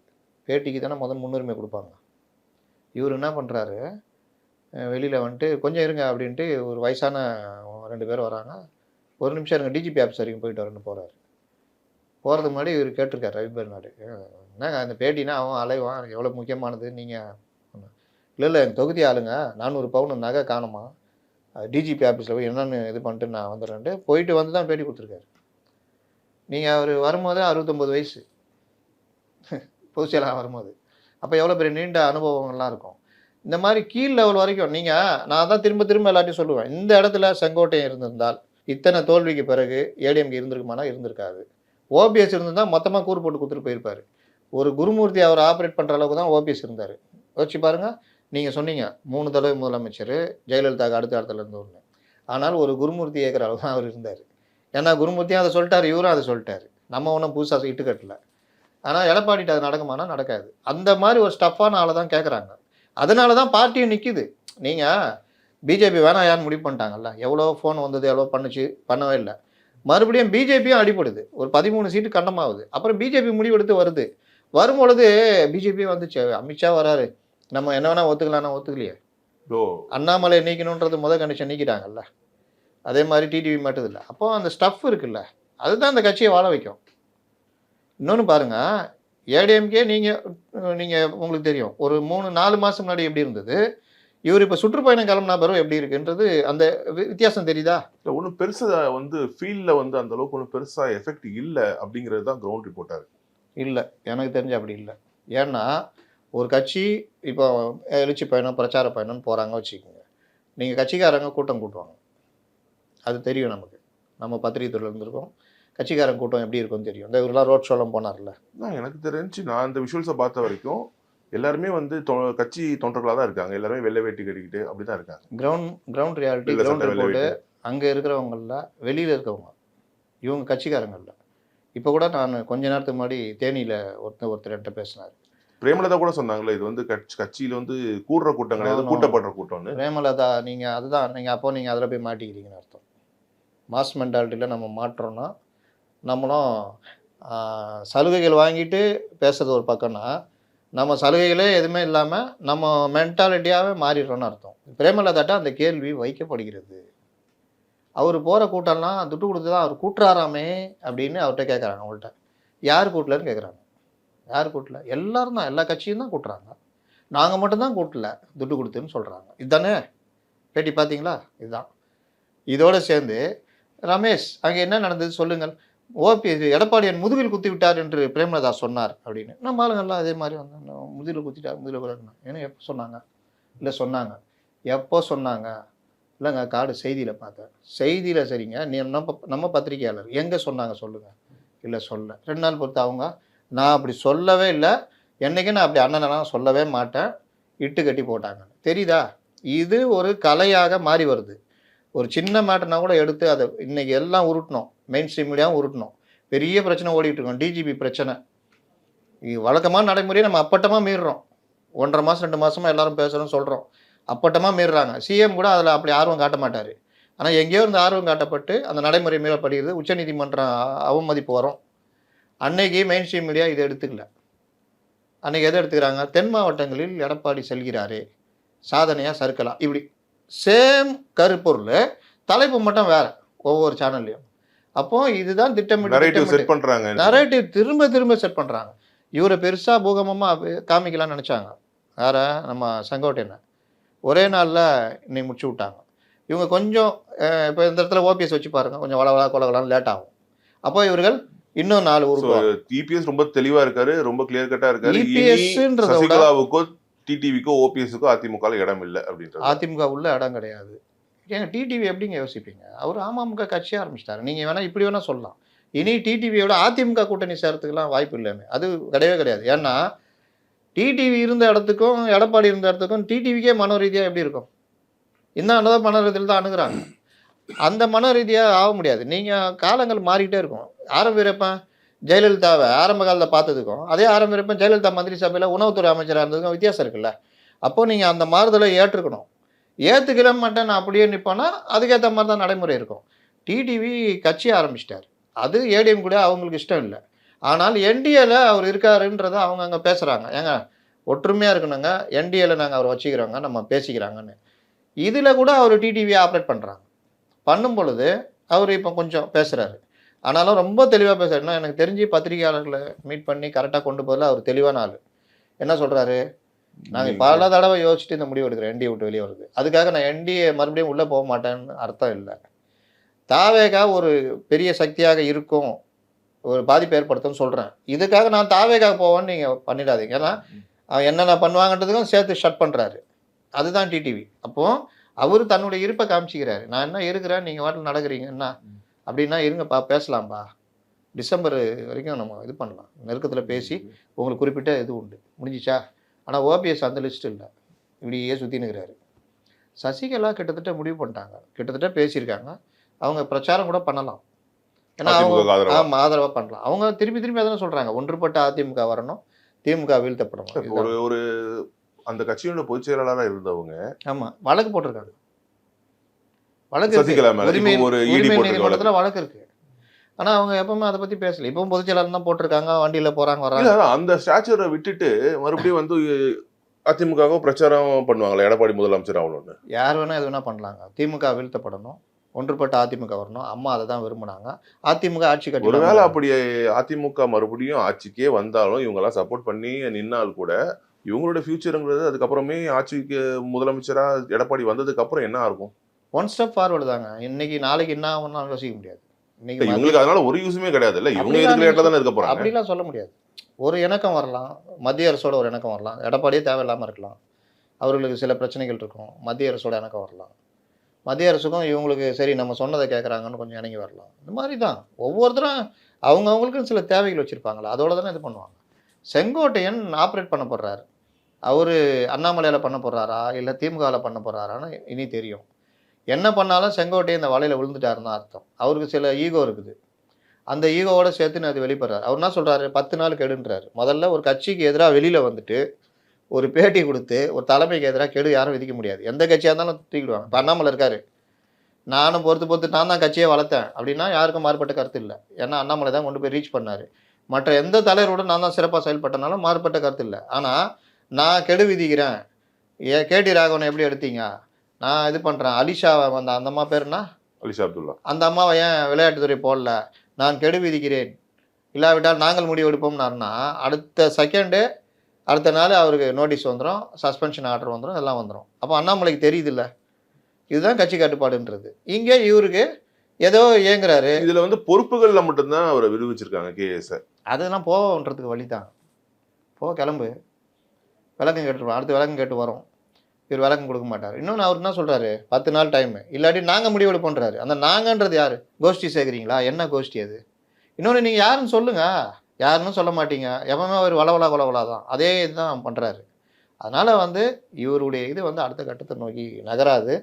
Speaker 2: பேட்டிக்கு தானே முன்னுரிமை கொடுப்பாங்க. இவர் என்ன பண்ணுறாரு, வெளியில் வந்துட்டு கொஞ்சம் இருங்க அப்படின்ட்டு ஒரு வயசான 2 பேர் வராங்க. ஒரு நிமிஷம் இருங்க, டிஜிபி ஆஃபீஸ் வரைக்கும் போயிட்டு வரேன்னு போகிறாரு. போகிறதுக்கு முன்னாடி இவர் கேட்டிருக்காரு ரவி பெர்னாடு, என்னங்க அந்த பேட்டினா அவன் அலைவான், எவ்வளோ முக்கியமானது நீங்கள்? இல்லை எங்கள் தொகுதி ஆளுங்க 400 பவுன் நகை காணுமா, டிஜிபி ஆஃபீஸில் போய் என்னென்னு இது பண்ணிட்டு நான் வந்துடுறேன்ட்டு போயிட்டு வந்து தான் பேட்டி கொடுத்துருக்காரு. நீங்கள் அவர் வரும்போது 69 வயசு பொதுச்செயலாளர் வரும்போது. அப்போ எவ்வளோ பெரிய நீண்ட அனுபவங்கள்லாம் இருக்கும். இந்த மாதிரி கீழ் லெவல் வரைக்கும் நான் தான் திரும்ப திரும்ப எல்லாத்தையும் சொல்லுவேன். இந்த இடத்துல செங்கோட்டையன் இருந்திருந்தால் இத்தனை தோல்விக்கு பிறகு ஏடிஎம்கே இருந்திருக்குமானா இருந்திருக்காது. ஓபிஎஸ் இருந்திருந்தால் மொத்தமாக கூறு போட்டு கொடுத்துட்டு போயிருப்பார். ஒரு குருமூர்த்தி அவர் ஆப்ரேட் பண்ணுற அளவுக்கு தான் ஓபிஎஸ் இருந்தார். யோசிச்சு பாருங்கள். நீங்கள் சொன்னீங்க 3 தடவை முதலமைச்சர், ஜெயலலிதாவுக்கு அடுத்த இடத்துல இருந்தவர்னு. ஆனால் ஒரு குருமூர்த்தி ஏற்கிற அளவு தான் அவர் இருந்தார். ஏன்னா குருமூர்த்தியும் அதை சொல்லிட்டார், இவரும் அதை சொல்லிட்டார். நம்ம ஒன்றும் புதுசாக இட்டு கட்டல. ஆனால் எடப்பாடிட்டு அது நடக்குமானா நடக்காது. அந்த மாதிரி ஒரு ஸ்டஃப்பான ஆளை தான் கேட்குறாங்க. அதனால தான் பார்ட்டியும் நிற்கிது. நீங்கள் பிஜேபி வேணாம் யான்னு முடிவு பண்ணிட்டாங்கல்ல. எவ்வளோ ஃபோன் வந்தது, எவ்வளோ பண்ணுச்சு, பண்ணவே இல்லை. மறுபடியும் பிஜேபியும் அடிப்படுது. ஒரு 13 சீட்டு கண்டமாகுது. அப்புறம் பிஜேபி முடிவெடுத்து வருது. வரும்பொழுது பிஜேபியும் வந்துச்சு, அமித்ஷா வராரு, நம்ம என்ன வேணால் ஒத்துக்கலாம்னா ஒத்துக்கலையே. அண்ணாமலை நீக்கணுன்றது கண்டிஷன் நீக்கிட்டாங்கல்ல. அதே மாதிரி டிடிவி மட்டும் இல்லை. அப்போ அந்த ஸ்டஃப் இருக்குல்ல, அதுதான் அந்த கட்சியை வாழ வைக்கும். இன்னொன்று பாருங்கள், ஏடிஎம்கே நீங்கள் உங்களுக்கு தெரியும், ஒரு 3-4 மாதம் முன்னாடி எப்படி இருந்தது, இவர் இப்போ சுற்றுப்பயணம் கிளம்புனா பிறகு எப்படி இருக்குன்றது அந்த வித்தியாசம் தெரியுதா?
Speaker 1: ஒன்றும் பெருசாக வந்து ஃபீல்டில் வந்து அந்த அளவுக்கு ஒன்றும் பெருசாக எஃபெக்ட் இல்லை அப்படிங்கிறது தான் கிரவுண்ட் ரிப்போர்ட்டாக இருக்குது.
Speaker 2: இல்லை, எனக்கு தெரிஞ்சு அப்படி இல்லை. ஏன்னா ஒரு கட்சி இப்போ எழுச்சி பயணம், பிரச்சார பயணம்னு போகிறாங்க வச்சுக்கோங்க. நீங்கள் கட்சிக்காரங்க கூட்டம் கூட்டுவாங்க, அது தெரியும் நமக்கு. நம்ம பத்திரிகை துறையில் இருந்திருக்கோம். கட்சிக்காரன் கூட்டம் எப்படி இருக்கும்னு தெரியும். இந்த இவரெல்லாம் ரோட் ஷோலாம் போனார்ல.
Speaker 1: எனக்கு தெரிஞ்சு நான் இந்த விஷுவல்ஸை பார்த்த வரைக்கும் எல்லாருமே வந்து கட்சி தொண்டர்களாக தான் இருக்காங்க. எல்லாருமே வெள்ளை வேட்டி கட்டிக்கிட்டு அப்படி தான் இருக்காங்க. கிரவுண்ட் ரியாலிட்டி, கிரவுண்ட் ரிப்போர்ட்டு அங்கே இருக்கிறவங்கள, வெளியில் இருக்கவங்க, இவங்க கட்சிக்காரங்களில். இப்போ கூட நான் கொஞ்ச நேரத்துக்கு முன்னாடி தேனியில் ஒருத்தர்கிட்ட பேசினார். பிரேமலதா கூட சொன்னாங்களே, இது வந்து கட்சியில் வந்து கூடுற கூட்டம் கிடையாது, கூட்டப்படுற கூட்டம்னு.
Speaker 2: பிரேமலதா நீங்கள் அதுதான் நீங்கள் நீங்கள் அதில் போய் மாட்டிக்கிறீங்கன்னு அர்த்தம். மாஸ் மென்டாலிட்டியில் நம்ம மாற்றோன்னா, நம்மளும் சலுகைகள் வாங்கிட்டு பேசுறது ஒரு பக்கம்னா, நம்ம சலுகைகளே எதுவுமே இல்லாமல் நம்ம மென்டாலிட்டியாகவே மாறிடுறோன்னு அர்த்தம். பிரேமலதாட்ட அந்த கேள்வி வைக்கப்படுகிறது. அவர் போகிற கூட்டம்லாம் துட்டு கொடுத்து தான் அவர் கூட்டுறாராமே அப்படின்னு அவர்கிட்ட கேட்குறாங்க. அவங்கள்ட்ட யார் கூட்டலன்னு கேட்குறாங்க. யார் கூட்டல? எல்லோரும் தான், எல்லா கட்சியும் தான் கூட்டுறாங்க. நாங்கள் மட்டும்தான் கூட்டல, துட்டு கொடுத்துன்னு சொல்கிறாங்க. இதுதானே பேட்டி பார்த்தீங்களா? இதுதான். இதோடு சேர்ந்து ரமேஷ், அங்கே என்ன நடந்தது சொல்லுங்கள். ஓபிஎஸ் எடப்பாடியான் முதுகில் குத்தி விட்டார் என்று பிரேமலதா சொன்னார் அப்படின்னு. நம்ம ஆளுங்கள்லாம் அதே மாதிரி வந்து முதுகில் குத்திட்டார், முதுகில் குத்தினா ஏன்னா எப்போ சொன்னாங்க? இல்லை சொன்னாங்க. எப்போ சொன்னாங்க? இல்லைங்க, கார்டு செய்தியில் பார்த்தேன். செய்தியில் சரிங்க, நீ நம்ம பத்திரிகையாளர் எங்கே சொன்னாங்க சொல்லுங்கள். இல்லை சொல்ல. 2 நாள் பொறுத்து அவங்க, நான் அப்படி சொல்லவே இல்லை, என்றைக்கு நான் அப்படி அண்ணனெல்லாம் சொல்லவே மாட்டேன், இட்டு கட்டி போட்டாங்க. தெரியுதா? இது ஒரு கலையாக மாறி வருது. ஒரு சின்ன மேட்டர்னா கூட எடுத்து அதை இன்றைக்கி எல்லாம் உருட்டணும், மெயின் ஸ்ட்ரீம் மீடியாவும் உருட்டணும். பெரிய பிரச்சனை ஓடிட்டு இருக்கோம், டிஜிபி பிரச்சனை. வழக்கமான நடைமுறையை நம்ம அப்பட்டமாக மீறுறோம். 1.5 மாதம் 2 மாதமாக எல்லாரும் பேசுகிறோன்னு சொல்கிறோம், அப்பட்டமாக மீறுறாங்க. சிஎம் கூட அதில் அப்படி ஆர்வம் காட்ட மாட்டார். ஆனால் எங்கேயோ இருந்து ஆர்வம் காட்டப்பட்டு அந்த நடைமுறை மீறப்படுகிறது. உச்சநீதிமன்றம் அவமதிப்பு வரும். அன்னைக்கு மெயின் ஸ்ட்ரீம் மீடியா இதை எடுத்துக்கல. அன்றைக்கி எதை எடுத்துக்கிறாங்க? தென் மாவட்டங்களில் எடப்பாடி செல்கிறாரே, சாதனையாக சறுக்கலாம், இப்படி சேம் கருப்பொருள், தலைப்பு மட்டும் வேறு ஒவ்வொரு சேனல்லையும். அப்போ இதுதான் திட்டமிட்டு
Speaker 1: செட் பண்ணுறாங்க,
Speaker 2: நரேட்டிவ் திரும்ப திரும்ப செட் பண்ணுறாங்க. இவரை பெருசாக பூகம்பமாக காமிக்கலாம்னு நினச்சாங்க. வேற நம்ம செங்கோட்டையனை ஒரே நாளில் இன்னைக்கு முடிச்சு விட்டாங்க. இவங்க கொஞ்சம் இப்போ இந்த இடத்துல ஓபிஎஸ் வச்சு பாருங்கள், கொஞ்சம் வளவளா கொலகலான்னு லேட் ஆகும். அப்போ இவர்கள் இன்னும் 4 ஊருக்கு.
Speaker 1: இபிஎஸ் ரொம்ப தெளிவாக இருக்காரு, ரொம்ப கிளியர் கட்டாக இருக்காரு.
Speaker 2: இபிஎஸ்ன்றத
Speaker 1: சசிகலாவுக்கோ டிடிவிக்கோ ஓபிஎஸ்க்கோ அதிமுக இடம் இல்லை அப்படின்றது.
Speaker 2: அதிமுக உள்ள இடம் கிடையாது. ஏங்க டிடிவி எப்படிங்க யோசிப்பீங்க? அவர் அமமுக கட்சியாக ஆரம்பிச்சிட்டாரு. நீங்கள் வேணால் இப்படி வேணால் சொல்லலாம். இனி டிடிவியோட அதிமுக கூட்டணி சேர்றதுக்குலாம் வாய்ப்பு இல்லைன்னு. அது கிடையவே கிடையாது. ஏன்னா டிடிவி இருந்த இடத்துக்கும் எடப்பாடி இருந்த இடத்துக்கும் டிடிவிக்கே மன ரீதியாக எப்படி இருக்கும்? இன்னும் அதான் மன ரீதியில் தான் அணுகுறாங்க. அந்த மன ரீதியாக ஆக முடியாது. நீங்கள் காலங்கள் மாறிக்கிட்டே இருக்கும். ஆரம்பிக்கிறப்ப ஜெயலலிதாவை ஆரம்ப காலத்தில் பார்த்ததுக்கும் அதே ஆரம்பிக்கிறப்ப ஜெயலலிதா மந்திரி சபையில் உணவுத்துறை அமைச்சராக இருந்ததுக்கும் வித்தியாசம் இருக்குல்ல. அப்போ நீங்கள் அந்த மாறுதலை ஏற்றுக்கணும். ஏற்றுக்கிற மாட்டேன் நான் அப்படியே நிற்பேன்னா அதுக்கேற்ற மாதிரி தான் நடைமுறை இருக்கும். டிடிவி கட்சி ஆரம்பிச்சிட்டார். அது ஏடிஎம் கூட அவங்களுக்கு இஷ்டம் இல்லை. ஆனால் என்டிஏல அவர் இருக்காருன்றதை அவங்க அங்கே பேசுகிறாங்க. ஏங்க ஒற்றுமையாக இருக்கணுங்க, என்டிஏல நாங்கள் அவர் வச்சுக்கிறோங்க, நம்ம பேசிக்கிறாங்கன்னு. இதில் கூட அவர் டிடிவி ஆப்ரேட் பண்ணுறாங்க. பண்ணும் பொழுது அவர் இப்போ கொஞ்சம் பேசுகிறாரு. ஆனாலும் ரொம்ப தெளிவாக பேசுகிறாருன்னா எனக்கு தெரிஞ்சு பத்திரிகையாளர்களை மீட் பண்ணி கரெக்டாக கொண்டு போதில் அவர் தெளிவான ஆள். என்ன சொல்கிறாரு? நாங்கள் பல தடவை யோசிச்சுட்டு இந்த முடிவு எடுக்கிறேன், என்டிஏ விட்டு வெளியே வருது. அதுக்காக நான் என்டிஏ மறுபடியும் உள்ளே போக மாட்டேன்னு அர்த்தம் இல்லை. தாவேகா ஒரு பெரிய சக்தியாக இருக்கும், ஒரு பாதிப்பு ஏற்படுத்தும்னு சொல்கிறேன். இதுக்காக நான் தாவேகாக போவேன்னு நீங்கள் பண்ணிடாதீங்க. ஏன்னா அவன் என்னென்ன பண்ணுவாங்கன்றதுக்கும் சேர்த்து ஷட் பண்ணுறாரு. அதுதான் டிடிவி. அப்போது அவர் தன்னுடைய இருப்பை காமிச்சிக்கிறாரு. நான் என்ன இருக்கிறேன், நீங்கள் வாட்டில் நடக்கிறீங்க என்ன அப்படின்னா இருங்கப்பா பேசலாம்ப்பா, டிசம்பர் வரைக்கும் நம்ம இது பண்ணலாம், நெருக்கத்தில் பேசி உங்களுக்கு குறிப்பிட்ட இது உண்டு, முடிஞ்சிச்சா? ஆனால் ஓபிஎஸ் அந்த லிஸ்ட் இல்லை, இப்படியே சுற்றினுக்கிறாரு. சசிகலா கிட்டத்தட்ட முடிவு பண்ணிட்டாங்க, கிட்டத்தட்ட பேசியிருக்காங்க. அவங்க பிரச்சாரம் கூட பண்ணலாம். ஏன்னா அவங்க ஆதரவாக பண்ணலாம். அவங்க திருப்பி திருப்பி அதான சொல்கிறாங்க, ஒன்றுபட்ட அதிமுக வரணும், திமுக வீழ்த்தப்படணும்.
Speaker 1: ஒரு அந்த கட்சியோட பொதுச் செயலாளராக இருந்தவங்க
Speaker 2: ஆமாம் வழக்கு போட்டிருக்காங்க. வழக்கு
Speaker 1: நீதிமன்றத்தில்
Speaker 2: வழக்கு இருக்கு. ஆனால் அவங்க எப்பவுமே அதை பற்றி பேசல. இப்பவும் பொதுச் செயலாளர் தான் போட்டிருக்காங்க, வண்டியில் போகிறாங்க வராங்க.
Speaker 1: அந்த ஸ்டாச்சரை விட்டுட்டு மறுபடியும் வந்து அதிமுக பிரச்சாரம் பண்ணுவாங்களா எடப்பாடி முதலமைச்சர் ஆகணும்னு?
Speaker 2: யார் வேணா எது வேணா பண்ணலாங்க. திமுக வீழ்த்தப்படணும், ஒன்றுபட்ட அதிமுக வரணும். அம்மா அதை தான் விரும்பினாங்க. அதிமுக ஆட்சி கட்சி.
Speaker 1: ஒருவேளை அப்படி அதிமுக மறுபடியும் ஆட்சிக்கே வந்தாலும் இவங்கெல்லாம் சப்போர்ட் பண்ணி நின்னால் கூட இவங்களோட ஃபியூச்சருங்கிறது அதுக்கப்புறமே ஆட்சிக்கு முதலமைச்சரா எடப்பாடி வந்ததுக்கு அப்புறம் என்ன இருக்கும்?
Speaker 2: ஒன் ஸ்டெப் ஃபார்வர்டு தாங்க. இன்னைக்கு நாளைக்கு என்ன ஆகும்னு யோசிக்க முடியாது. இன்னைக்கு
Speaker 1: இவங்களுக்கு அதனால ஒரு யூஸுமே கிடையாது இல்லை, இவங்க இதுக்கு தானே இருக்க போறாங்க.
Speaker 2: அப்படிலாம் சொல்ல முடியாது. ஒரு இணக்கம் வரலாம், மத்திய அரசோட ஒரு இணக்கம் வரலாம். எடப்பாடியே தேவையில்லாமல் இருக்கலாம், அவர்களுக்கு சில பிரச்சனைகள் இருக்கும். மத்திய அரசோட இணக்கம் வரலாம், மத்திய அரசுக்கும் இவங்களுக்கு சரி நம்ம சொன்னதை கேட்குறாங்கன்னு கொஞ்சம் இணங்கி வரலாம். இந்த மாதிரி தான் ஒவ்வொருத்தரும் அவங்களுக்கும் சில தேவைகள் வச்சுருப்பாங்களா, அதோட தானே இது பண்ணுவாங்க. செங்கோட்டையன் ஆப்ரேட் பண்ண போடுறாரு. அவர் அண்ணாமலையில் பண்ண போடுறாரா இல்லை திமுகவில் பண்ண போடுறாரான்னு இனி தெரியும். என்ன பண்ணாலும் செங்கோட்டையன் இந்த வலையில் விழுந்துட்டாருன்னு அர்த்தம். அவருக்கு சில ஈகோ இருக்குது. அந்த ஈகோவோட சேர்த்து அது வெளிப்படுறாரு. அவர் என்ன சொல்கிறாரு, 10 நாள் கெடுன்றாரு. முதல்ல ஒரு கட்சிக்கு எதிராக வெளியில் வந்துட்டு ஒரு பேட்டி கொடுத்து ஒரு தலைமைக்கு எதிராக கெடு யாரும் விதிக்க முடியாது. எந்த கட்சியாக இருந்தாலும் தூக்கிடுவாங்க. இப்போ அண்ணாமலை இருக்காரு, நானும் பொறுத்து நான் தான் கட்சியை வளர்த்தேன் அப்படின்னா யாருக்கும் மாறுபட்ட கருத்து இல்லை. ஏன்னா அண்ணாமலை தான் கொண்டு போய் ரீச் பண்ணார். மற்ற எந்த தலைவரோட நான் தான் சிறப்பாக செயல்பட்டனாலும் மாறுபட்ட கருத்து இல்லை. ஆனால் நான் கெடு விதிக்கிறேன், கேடி ராகவனை எப்படி எடுத்தீங்க, நான் இது பண்ணுறேன், அலிஷா அந்த அம்மா பேருனா
Speaker 1: அலிஷா அப்துல்லா, அந்த
Speaker 2: அம்மாவை ஏன் விளையாட்டுத்துறை போடல, நான் கெடு விதிக்கிறேன், இல்லாவிட்டால் நாங்கள் முடிவு எடுப்போம்னாருன்னா அடுத்த செகண்டு அடுத்த நாள் அவருக்கு நோட்டீஸ் வந்துடும், சஸ்பென்ஷன் ஆர்டர் வந்துடும், எல்லாம் வந்துடும். அப்போ அண்ணாமலைக்கு தெரியுது இல்லை, இதுதான் கட்சி கட்டுப்பாடுன்றது. இங்கே இவருக்கு ஏதோ இயங்குறாரு.
Speaker 1: இதில் வந்து பொறுப்புகளில் மட்டும்தான் அவரை விடுவிச்சிருக்காங்க கேஎஸ்.
Speaker 2: அதெல்லாம் போகன்றதுக்கு வழி தான். கிளம்பு, விளக்கம் கேட்டுருவோம், அடுத்து விளக்கம் கேட்டு வரோம். இவர் விளக்கம் கொடுக்க மாட்டார். இன்னொன்று அவர் என்ன சொல்கிறாரு, 10 நாள் டைமு, இல்லாட்டி நாங்கள் முடிவெடுப்போன்றாரு. அந்த நாங்கன்றது யார்? கோஷ்டி சேர்க்குறீங்களா? என்ன கோஷ்டி அது? இன்னொன்று நீங்கள் யாருன்னு சொல்லுங்கள், யாருன்னு சொல்ல மாட்டீங்க. எப்பவுமே அவர் வளவலா தான், அதே இதுதான் பண்ணுறாரு. அதனால் வந்து இவருடைய இது வந்து அடுத்த கட்டத்தை நோக்கி நகராது.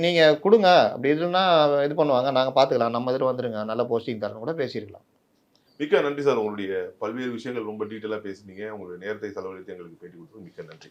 Speaker 2: நீங்கள் கொடுங்க, அப்படி இதுன்னா இது பண்ணுவாங்க, நாங்கள் பார்த்துக்கலாம், நம்ம இதில் வந்துடுங்க, நல்ல போஸ்டிங் தரணும் கூட பேசியிருக்கலாம்.
Speaker 1: மிக்க நன்றி சார், உங்களுடைய பல்வேறு விஷயங்கள் ரொம்ப டீட்டெயிலாக பேசுனீங்க. உங்களுடைய நேரத்தை செலவழித்து எங்களுக்கு பேட்டி கொடுத்து மிக்க நன்றி.